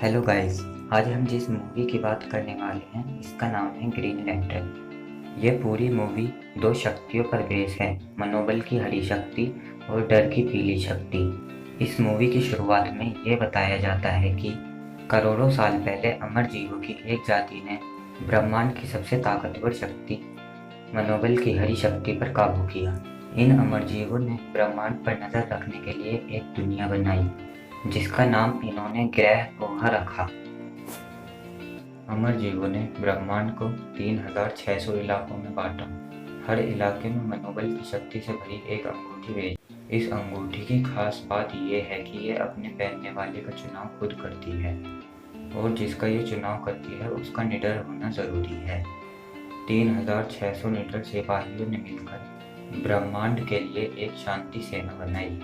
Hello guys. आज हम जिस मूवी की बात करने वाले हैं इसका नाम है ग्रीन लैंटर्न। ये पूरी मूवी दो शक्तियों पर बेस है, मनोबल की हरी शक्ति और डर की पीली शक्ति। इस मूवी की शुरुआत में ये बताया जाता है कि करोड़ों साल पहले अमर जीवों की एक जाति ने ब्रह्मांड की सबसे ताकतवर शक्ति मनोबल की हरी शक्ति पर काबू किया। इन अमर जीवों ने ब्रह्मांड पर नजर रखने के लिए एक दुनिया बनाई जिसका नाम इन्होंने ग्रह ओहा रखा। अमर जीवों ने ब्रह्मांड को 3600 इलाकों में बांटा। हर इलाके में मनोबल की शक्ति से भरी एक अंगूठी भेजी। इस अंगूठी की खास बात यह है कि ये अपने पहनने वाले का चुनाव खुद करती है और जिसका ये चुनाव करती है उसका निडर होना जरूरी है। 3600 निडर सिपाहियों ने मिलकर ब्रह्मांड के लिए एक शांति सेना बनाई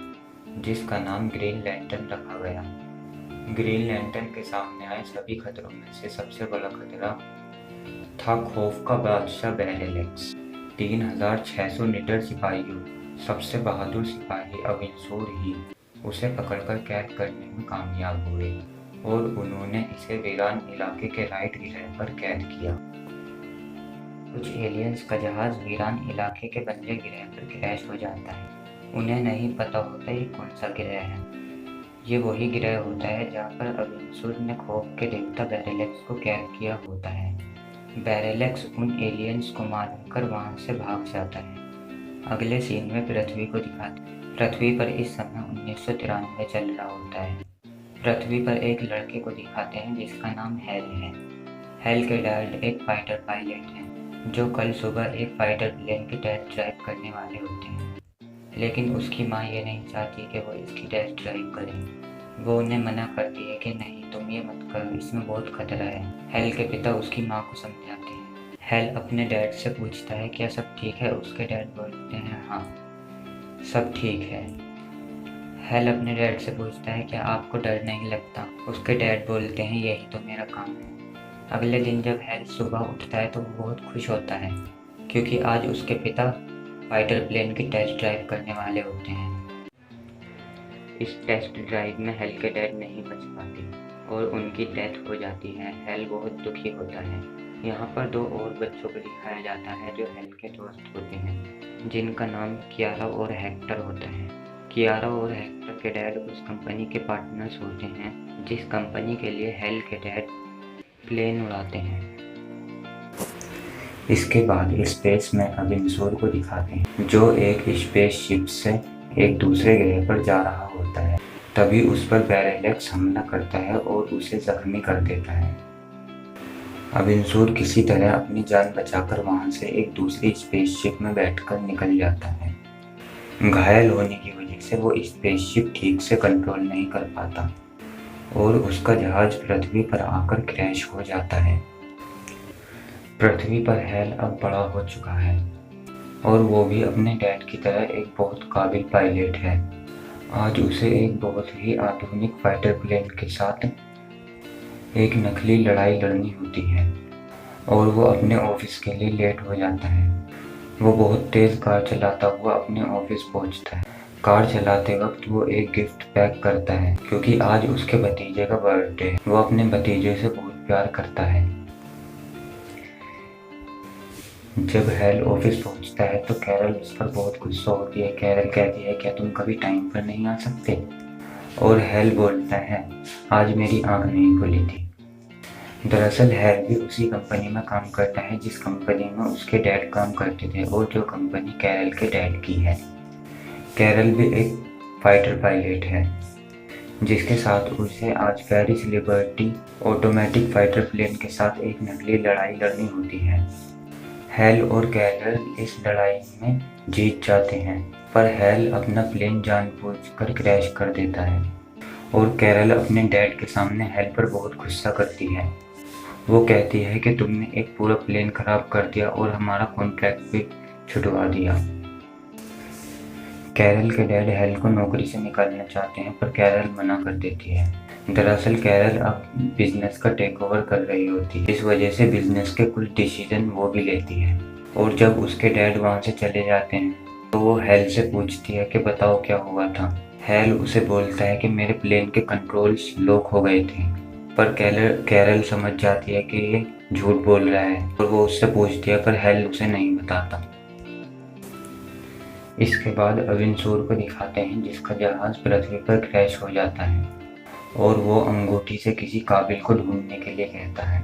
जिसका नाम ग्रीन लैंटर्न रखा गया। ग्रीन लैंटर्न के सामने आए सभी खतरों में से सबसे बड़ा खतरा था खौफ का बादशाह बेरेलेक्स। 3600 निडर सिपाहियों सबसे बहादुर सिपाही अविनसूर ही उसे पकड़कर कैद करने में कामयाब हुए और उन्होंने इसे वीरान इलाके के राइट ग्रह पर कैद किया। कुछ एलियंस का जहाज वीरान इलाके के बंजर ग्रह पर क्रैश हो जाता है। उन्हें नहीं पता होता ये कौन सा ग्रह है। ये वही ग्रह होता है जहाँ पर अविनसूर ने खौफ के देवता बेरेलेक्स को कैद किया होता है। बेरेलेक्स उन एलियंस को मारकर वहाँ से भाग जाता है। अगले सीन में पृथ्वी को दिखाते हैं। पृथ्वी पर इस समय 1993 चल रहा होता है। पृथ्वी पर एक लड़के को दिखाते हैं जिसका नाम हेल है। हेल के डैड एक फाइटर पायलट हैं जो कल सुबह एक फाइटर प्लेन की टेस्ट ड्राइव करने वाले होते हैं, लेकिन उसकी माँ ये नहीं चाहती कि वो इसकी टेस्ट ड्राइव करें। वो उन्हें मना करती है कि नहीं, तुम ये मत करो, इसमें बहुत खतरा है। हेल के पिता उसकी माँ को समझाते हैं। हेल अपने डैड से पूछता है क्या सब ठीक है। उसके डैड बोलते हैं हाँ सब ठीक है। हेल अपने डैड से पूछता है क्या आपको डर नहीं लगता। उसके डैड बोलते हैं यही तो मेरा काम है। अगले दिन जब हेल सुबह उठता है तो वो बहुत खुश होता है क्योंकि आज उसके पिता फाइटर प्लेन की टेस्ट ड्राइव करने वाले होते हैं। इस टेस्ट ड्राइव में हेल के डैड नहीं बच पाते और उनकी डेथ हो जाती है। हेल बहुत दुखी होता है। यहाँ पर दो और बच्चों को दिखाया जाता है जो हेल के दोस्त होते हैं जिनका नाम कियारा और हेक्टर होता है। कियारा और हेक्टर के डैड उस कंपनी के पार्टनर्स होते हैं जिस कंपनी के लिए हेल के डैड प्लेन उड़ाते हैं। इसके बाद स्पेस में अविनसूर को दिखाते हैं जो एक स्पेसशिप से एक दूसरे ग्रह पर जा रहा होता है। तभी उस पर बेरेलेक्स हमला करता है और उसे जख्मी कर देता है। अविनसूर किसी तरह अपनी जान बचाकर वहां से एक दूसरी स्पेसशिप में बैठकर निकल जाता है। घायल होने की वजह से वो स्पेसशिप ठीक से कंट्रोल नहीं कर पाता और उसका जहाज पृथ्वी पर आकर क्रैश हो जाता है। पृथ्वी पर हेल अब बड़ा हो चुका है और वो भी अपने डैड की तरह एक बहुत काबिल पायलट है। आज उसे एक बहुत ही आधुनिक फाइटर प्लेन के साथ एक नकली लड़ाई लड़नी होती है और वो अपने ऑफिस के लिए लेट हो जाता है। वो बहुत तेज कार चलाता हुआ अपने ऑफिस पहुंचता है। कार चलाते वक्त वो एक गिफ्ट पैक करता है क्योंकि आज उसके भतीजे का बर्थडे है। वो अपने भतीजे से बहुत प्यार करता है। जब हेल ऑफिस पहुंचता है तो कैरल उस पर बहुत गुस्सा होती है। कैरल कहती है क्या तुम कभी टाइम पर नहीं आ सकते। और हेल बोलता है आज मेरी आंख नहीं खुली थी। दरअसल हेल भी उसी कंपनी में काम करता है जिस कंपनी में उसके डैड काम करते थे और जो कंपनी कैरल के डैड की है। कैरल भी एक फाइटर पायलट है जिसके साथ उसे आज Paris liberty automatic fighter plane के साथ एक नकली लड़ाई लड़नी होती है। हेल और कैरल इस लड़ाई में जीत जाते हैं पर हेल अपना प्लेन जानबूझकर क्रैश कर देता है और कैरल अपने डैड के सामने हेल पर बहुत गुस्सा करती है। वो कहती है कि तुमने एक पूरा प्लेन खराब कर दिया और हमारा कॉन्ट्रैक्ट भी छुड़वा दिया। कैरल के डैड हेल को नौकरी से निकालना चाहते हैं पर कैरल मना कर देती है। दरअसल कैरल अब बिजनेस का टेक ओवर कर रही होती है, इस वजह से बिजनेस के कुछ डिसीजन वो भी लेती है। और जब उसके डैड वहाँ से चले जाते हैं तो वो हेल से पूछती है कि बताओ क्या हुआ था। हेल उसे बोलता है कि मेरे प्लेन के कंट्रोल्स लॉक हो गए थे पर कैरल समझ जाती है कि ये झूठ बोल रहा है और वो उससे पूछती है, पर हेल उसे नहीं बताता। इसके बाद अविनसूर को दिखाते हैं जिसका जहाज पृथ्वी पर क्रैश हो जाता है और वो अंगूठी से किसी काबिल को ढूंढने के लिए कहता है।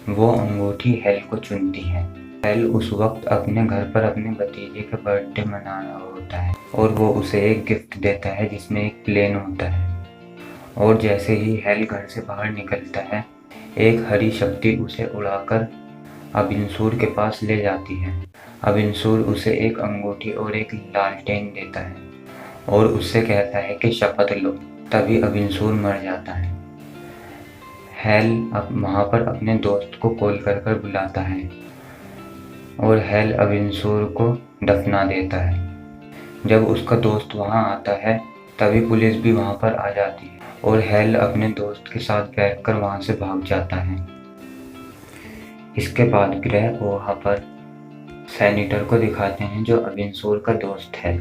वो अंगूठी हेल को चुनती है। हेल उस वक्त अपने घर पर अपने भतीजे का बर्थडे मना रहा होता है और वो उसे एक गिफ्ट देता है जिसमें एक प्लेन होता है। और जैसे ही हेल घर से बाहर निकलता है, एक हरी शक्ति उसे उड़ाकर अविनसूर के पास ले जाती है। अविनसूर उसे एक अंगूठी और एक लालटेन देता है और उससे कहता है कि शपथ लो। तभी अविनसूर मर जाता है। हेल अब वहाँ पर अपने दोस्त को कॉल कर बुलाता है और हेल अविनसूर को दफना देता है। जब उसका दोस्त वहाँ आता है तभी पुलिस भी वहाँ पर आ जाती है और हेल अपने दोस्त के साथ बैठकर वहाँ से भाग जाता है। इसके बाद ग्रह ओहा पर सैनिटर को दिखाते हैं जो अविनसूर का दोस्त है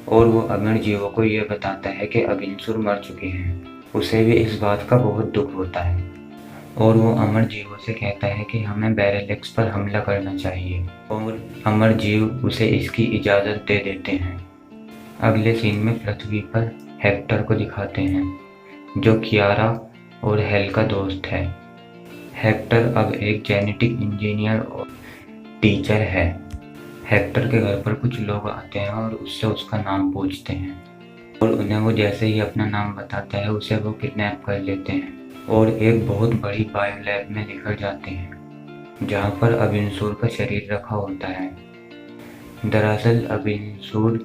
और वो अमर जीवों को ये बताता है कि अविनसूर मर चुके हैं। उसे भी इस बात का बहुत दुख होता है और वो अमर जीवों से कहता है कि हमें बैरलेक्स पर हमला करना चाहिए और अमर जीव उसे इसकी इजाज़त दे देते हैं। अगले सीन में पृथ्वी पर हेक्टर को दिखाते हैं जो कियारा और हेल का दोस्त है। हेक्टर अब एक जेनेटिक इंजीनियर और टीचर है। हेक्टर के घर पर कुछ लोग आते हैं और उससे उसका नाम पूछते हैं और उन्हें वो जैसे ही अपना नाम बताता है उसे वो किडनैप कर लेते हैं और एक बहुत बड़ी बायो लैब में लेकर जाते हैं जहाँ पर अविनसूर का शरीर रखा होता है। दरअसल अविनसूर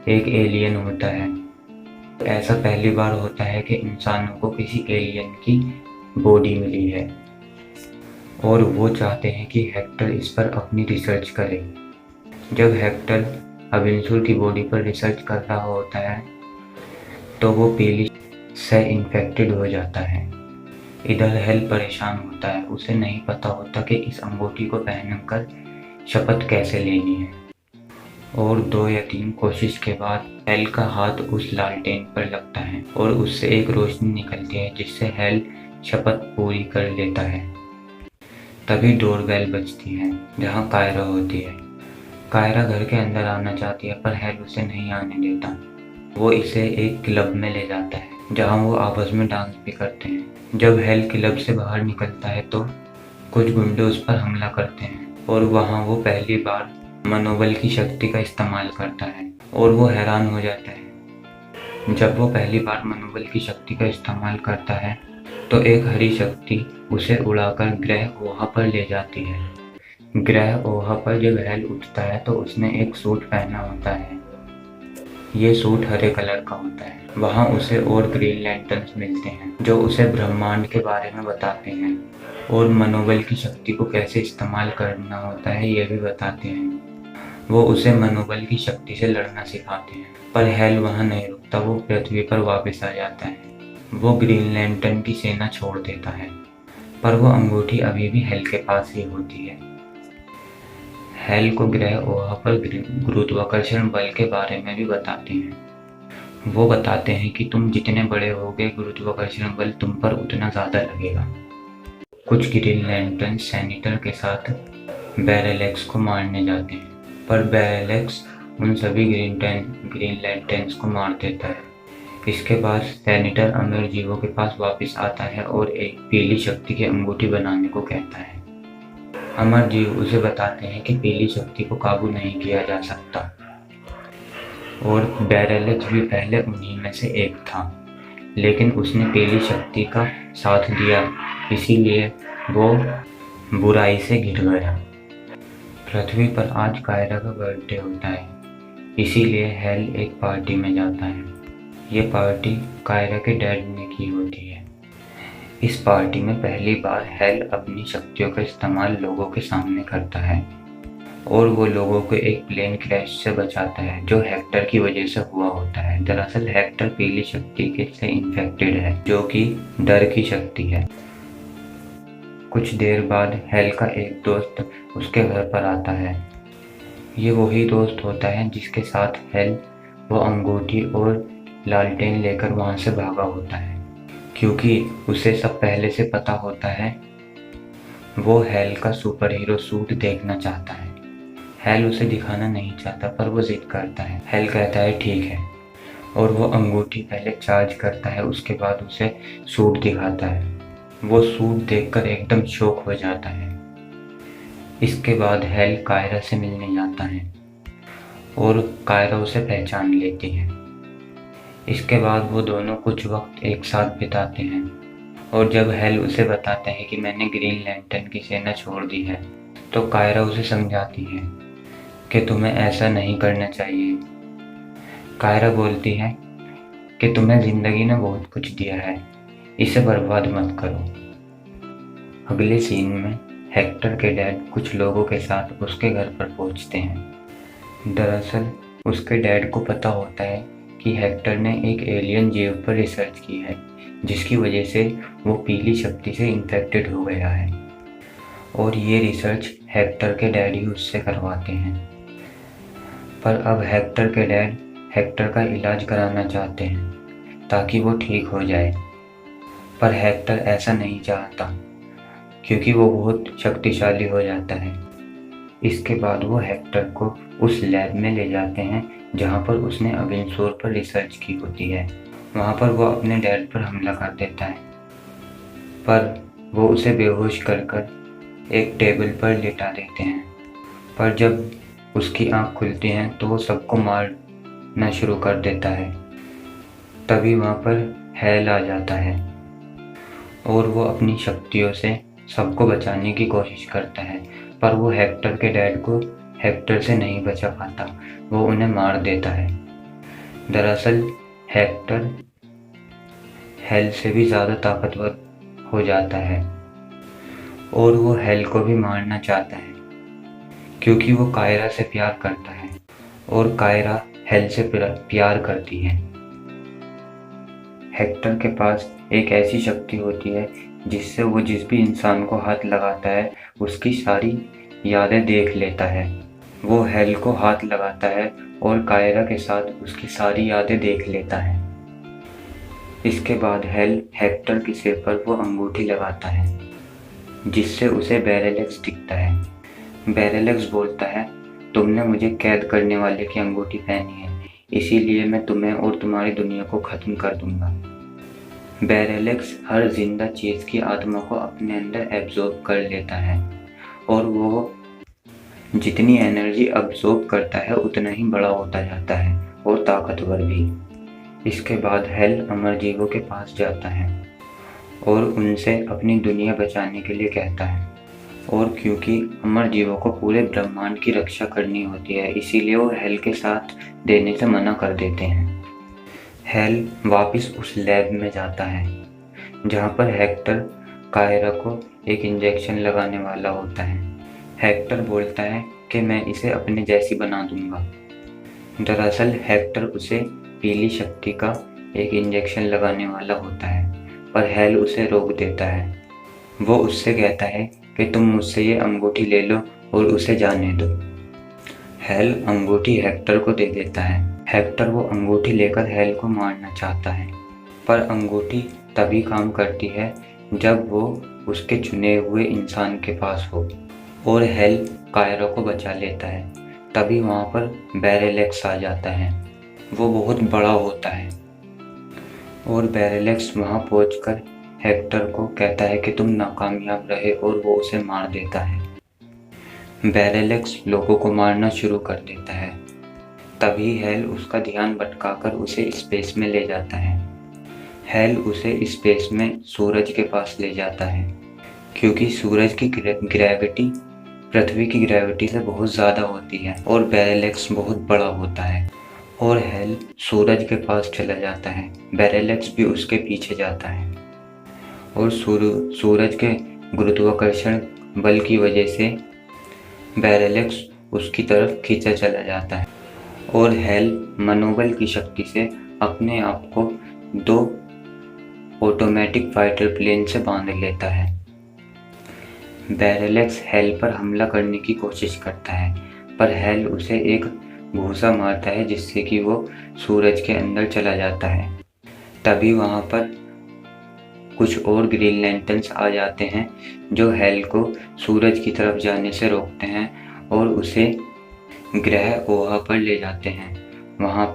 एक एलियन होता है। ऐसा पहली बार होता है कि इंसानों को किसी एलियन की बॉडी मिली है और वो चाहते हैं कि हेक्टर इस पर अपनी रिसर्च करे। जब हेक्टर अविनसूर की बॉडी पर रिसर्च कर रहा होता है तो वो पीली से इन्फेक्टेड हो जाता है। इधर हेल परेशान होता है। उसे नहीं पता होता कि इस अंगूठी को पहनकर शपथ कैसे लेनी है और 2 या 3 कोशिश के बाद हेल का हाथ उस लालटेन पर लगता है और उससे एक रोशनी निकलती है जिससे हेल शपथ पूरी कर लेता है। तभी डोरबेल बजती है जहाँ कायरा होती है। कायरा घर के अंदर आना चाहती है पर हेल उसे नहीं आने देता। वो इसे एक क्लब में ले जाता है जहाँ वो आपस में डांस भी करते हैं। जब हेल क्लब से बाहर निकलता है तो कुछ गुंडे उस पर हमला करते हैं और वहाँ वो पहली बार मनोबल की शक्ति का इस्तेमाल करता है और वो हैरान हो जाता है। जब वो पहली बार मनोबल की शक्ति का इस्तेमाल करता है तो एक हरी शक्ति उसे उड़ाकर ग्रह ओहा पर ले जाती है। ग्रह ओहा पर जब हेल उठता है तो उसने एक सूट पहना होता है। ये सूट हरे कलर का होता है। वहाँ उसे और ग्रीन लैंटर्न्स मिलते हैं जो उसे ब्रह्मांड के बारे में बताते हैं और मनोबल की शक्ति को कैसे इस्तेमाल करना होता है ये भी बताते हैं। वो उसे मनोबल की शक्ति से लड़ना सिखाते हैं पर हेल वहाँ नहीं रुकता। वो पृथ्वी पर वापस आ जाता है। वो ग्रीन लैंटर्न की सेना छोड़ देता है पर वो अंगूठी अभी भी हेल के पास ही होती है। हेल को ग्रह ओहा पर गुरुत्वाकर्षण बल के बारे में भी बताते हैं। वो बताते हैं कि तुम जितने बड़े होगे गुरुत्वाकर्षण बल तुम पर उतना ज़्यादा लगेगा। कुछ ग्रीन लैंटर्न सैनिटर के साथ बैरलेक्स को मारने जाते हैं पर बैरलेक्स उन सभी ग्रीन लैंटर्न्स को मार देता है। इसके बाद सैनिटर अमर जीवों के पास वापस आता है और एक पीली शक्ति की अंगूठी बनाने को कहता है। अमर जीव उसे बताते हैं कि पीली शक्ति को काबू नहीं किया जा सकता और बैरलेक्स भी पहले उन्हीं में से एक था, लेकिन उसने पीली शक्ति का साथ दिया, इसीलिए वो बुराई से घिर गया। पृथ्वी पर आज कायरा का बर्थडे होता है, इसीलिए हेल एक पार्टी में जाता है। ये पार्टी कायरा के डैड ने की होती है। इस पार्टी में पहली बार हेल अपनी शक्तियों का इस्तेमाल लोगों के सामने करता है और वो लोगों को एक प्लेन क्रैश से बचाता है जो हेक्टर की वजह से हुआ होता है। दरअसल हेक्टर पीली शक्ति के से इन्फेक्टेड है जो कि डर की शक्ति है। कुछ देर बाद हेल का एक दोस्त उसके घर पर आता है। ये वही दोस्त होता है जिसके साथ हेल वो अंगूठी और लालटेन लेकर वहाँ से भागा होता है क्योंकि उसे सब पहले से पता होता है। वो हेल का सुपर हीरो सूट देखना चाहता है। हेल उसे दिखाना नहीं चाहता पर वो जिद करता है। हेल कहता है ठीक है, और वो अंगूठी पहले चार्ज करता है, उसके बाद उसे सूट दिखाता है। वो सूट देखकर एकदम शॉक हो जाता है। इसके बाद हेल कायरा से मिलने जाता है और कायरा उसे पहचान लेती है। इसके बाद वो दोनों कुछ वक्त एक साथ बिताते हैं, और जब हेल उसे बताता है कि मैंने ग्रीन लैंटर्न की सेना छोड़ दी है, तो कायरा उसे समझाती है कि तुम्हें ऐसा नहीं करना चाहिए। कायरा बोलती है कि तुम्हें ज़िंदगी ने बहुत कुछ दिया है, इसे बर्बाद मत करो। अगले सीन में हेक्टर के डैड कुछ लोगों के साथ उसके घर पर पहुंचते हैं। दरअसल उसके डैड को पता होता है कि हेक्टर ने एक एलियन जीव पर रिसर्च की है, जिसकी वजह से वो पीली शक्ति से इन्फेक्टेड हो गया है, और ये रिसर्च हेक्टर के डैड ही उससे करवाते हैं। पर अब हेक्टर के डैड हेक्टर का इलाज कराना चाहते हैं ताकि वो ठीक हो जाए, पर हेक्टर ऐसा नहीं चाहता क्योंकि वो बहुत शक्तिशाली हो जाता है। इसके बाद वो हेक्टर को उस लैब में ले जाते हैं जहाँ पर उसने अविनसोर पर रिसर्च की होती है। वहाँ पर वो अपने डैड पर हमला कर देता है, पर वो उसे बेहोश कर कर एक टेबल पर लिटा देते हैं। पर जब उसकी आँख खुलती है तो वो सबको मारना शुरू कर देता है। तभी वहाँ पर हेल आ जाता है और वो अपनी शक्तियों से सबको बचाने की कोशिश करता है, पर वो हेक्टर के डैड को हेक्टर से नहीं बचा पाता, वो उन्हें मार देता है। दरअसल हेक्टर हेल से भी ज़्यादा ताकतवर हो जाता है और वो हेल को भी मारना चाहता है क्योंकि वो कायरा से प्यार करता है और कायरा हेल से प्यार करती है। हेक्टर के पास एक ऐसी शक्ति होती है जिससे वो जिस भी इंसान को हाथ लगाता है उसकी सारी यादें देख लेता है। वो हेल को हाथ लगाता है और कायरा के साथ उसकी सारी यादें देख लेता है। इसके बाद हेल हेक्टर के सिर पर वो अंगूठी लगाता है जिससे उसे बेरेलेक्स दिखता है। बेरेलेक्स बोलता है, तुमने मुझे कैद करने वाले की अंगूठी पहनी है, इसीलिए मैं तुम्हें और तुम्हारी दुनिया को खत्म कर दूंगा। बेरेलेक्स हर जिंदा चीज़ की आत्मा को अपने अंदर एब्जॉर्ब कर लेता है और वो जितनी एनर्जी अब्जॉर्ब करता है उतना ही बड़ा होता जाता है और ताकतवर भी। इसके बाद हेल अमरजीवों के पास जाता है और उनसे अपनी दुनिया बचाने के लिए कहता है, और क्योंकि अमरजीवों को पूरे ब्रह्मांड की रक्षा करनी होती है इसीलिए वो हेल के साथ देने से मना कर देते हैं। हेल वापस उस लैब में जाता है जहाँ पर हेक्टर कायरा को एक इंजेक्शन लगाने वाला होता है। हेक्टर बोलता है कि मैं इसे अपने जैसी बना दूंगा। दरअसल हेक्टर उसे पीली शक्ति का एक इंजेक्शन लगाने वाला होता है, पर हेल उसे रोक देता है। वो उससे कहता है कि तुम मुझसे ये अंगूठी ले लो और उसे जाने दो। हेल अंगूठी हेक्टर को दे देता है। हेक्टर वो अंगूठी लेकर हेल को मारना चाहता है, पर अंगूठी तभी काम करती है जब वो उसके चुने हुए इंसान के पास हो, और हेल कायरा को बचा लेता है। तभी वहाँ पर बेरेलेक्स आ जाता है। वो बहुत बड़ा होता है और बेरेलेक्स वहाँ पहुंचकर हेक्टर को कहता है कि तुम नाकामयाब रहे, और वो उसे मार देता है। बेरेलेक्स लोगों को मारना शुरू कर देता है। तभी हेल उसका ध्यान भटकाकर उसे स्पेस में ले जाता है। हेल उसे स्पेस में सूरज के पास ले जाता है क्योंकि सूरज की ग्रेविटी पृथ्वी की ग्रेविटी से बहुत ज़्यादा होती है और बेरेलेक्स बहुत बड़ा होता है, और हेल सूरज के पास चला जाता है। बेरेलेक्स भी उसके पीछे जाता है और सूरज के गुरुत्वाकर्षण बल की वजह से बेरेलेक्स उसकी तरफ खींचा चला जाता है, और हेल मनोबल की शक्ति से अपने आप को 2 ऑटोमेटिक फाइटर प्लेन से बांध लेता है। बेरेलेक्स हेल पर हमला करने की कोशिश करता है, पर हेल उसे एक घूंसा मारता है जिससे कि वो सूरज के अंदर चला जाता है। तभी वहाँ पर कुछ और ग्रीन लैंटर्न्स आ जाते हैं जो हेल को सूरज की तरफ जाने से रोकते हैं और उसे ग्रह ओहा पर ले जाते हैं। वहाँ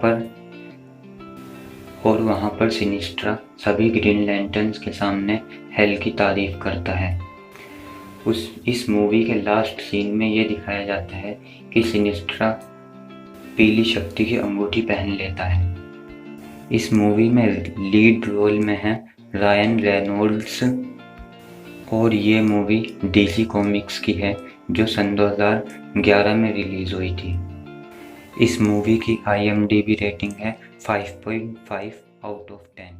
पर सिनिस्ट्रा सभी ग्रीन लैंटर्न्स के सामने हेल की तारीफ करता है। इस मूवी के लास्ट सीन में ये दिखाया जाता है कि सिनिस्ट्रा पीली शक्ति की अंगूठी पहन लेता है। इस मूवी में लीड रोल में है रायन रेनॉल्ड्स और ये मूवी डीसी कॉमिक्स की है जो सन 2011 में रिलीज हुई थी। इस मूवी की IMDb रेटिंग है 5.5 आउट ऑफ 10।